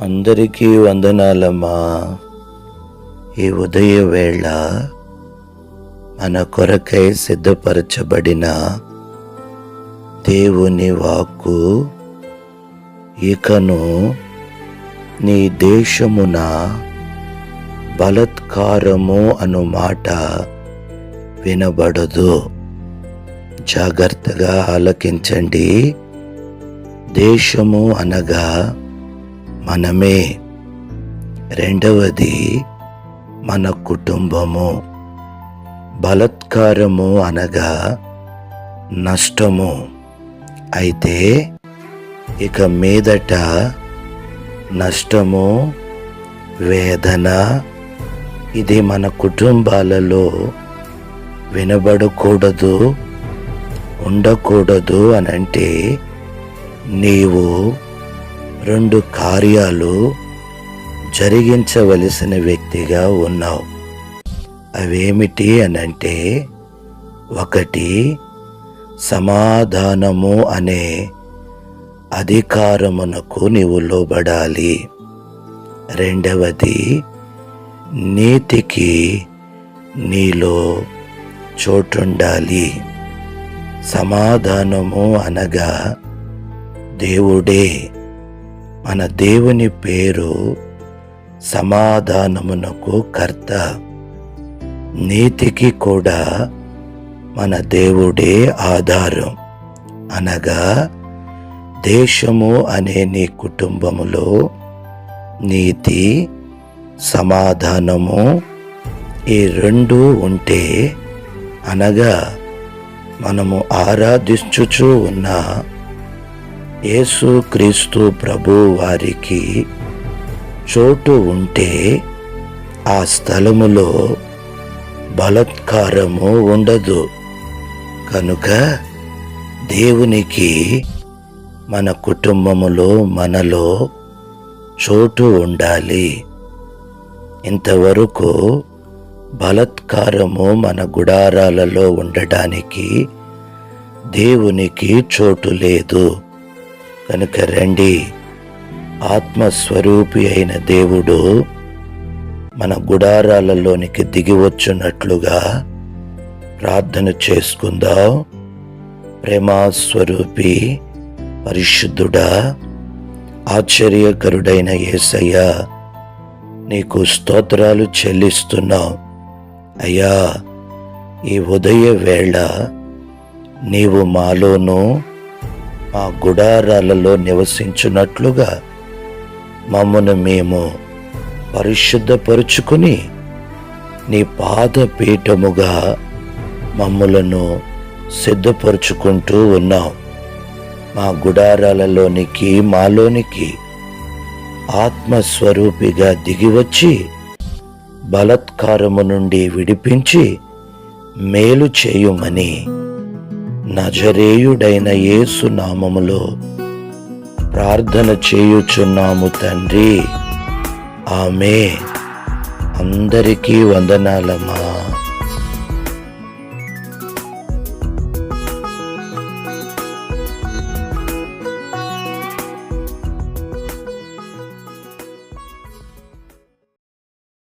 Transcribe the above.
అందరికీ వందనాలమ్మా. ఈ ఉదయ వేళ మన కొరకై సిద్ధపరచబడిన దేవుని వాక్కు ఇకను నీ దేశమున బలత్కారము అను మాట వినబడదు. జాగ్రత్తగా ఆలకించండి. దేశము అనగా మనమే. రెండవది మన కుటుంబము. బలత్కారము అనగా నష్టము. అయితే ఇక మీదట నష్టము, వేదన ఇది మన కుటుంబాలలో వినబడకూడదు, ఉండకూడదు అనంటే నీవు 2 కార్యాలు జరిగించవలసిన వ్యక్తిగా ఉన్నావు. అవేమిటి అనంటే, 1 సమాధానము అనే అధికారమునకు నీవు లోబడాలి. రెండవది నీతికి నీలో చోటుండాలి. సమాధానము అనగా దేవుడే. మన దేవుని పేరు సమాధానమునకు కర్త. నీతికి కూడా మన దేవుడే ఆధారం. అనగా దేశము అనే నీ కుటుంబములో నీతి, సమాధానము ఈ 2 ఉంటే, అనగా మనము ఆరాధించుచూ ఉన్న యేసు క్రీస్తు ప్రభు వారికి చోటు ఉంటే ఆ స్థలములో బలత్కారము ఉండదు. కనుక దేవునికి మన కుటుంబములో, మనలో చోటు ఉండాలి. ఇంతవరకు బలత్కారము మన గుడారాలలో ఉండడానికి దేవునికి చోటు లేదు. కనుక రండి, ఆత్మస్వరూపి అయిన దేవుడు మన గుడారాలలోనికి దిగివచ్చున్నట్లుగా ప్రార్థన చేసుకుందాం. ప్రేమస్వరూపి, పరిశుద్ధుడా, ఆశ్చర్యకరుడైన యేసయ్య, నీకు స్తోత్రాలు చెల్లిస్తున్నాం. అయ్యా, ఈ ఉదయ వేళ నీవు మాలోనూ మా గుడారాలలో నివసించున్నట్లుగా మమ్మను మేము పరిశుద్ధపరుచుకుని నీ పాదపీఠముగా మమ్ములను సిద్ధపరుచుకుంటూ ఉన్నాం. మా గుడారాలలోనికి, మాలోనికి ఆత్మస్వరూపిగా దిగివచ్చి బలత్కారము నుండి విడిపించి మేలు చేయుమని నజరేయుడైన యేసు నామములో ప్రార్థన చేయుచున్నాము తండ్రి. ఆమేన్. అందరికీ వందనాలమ్మా.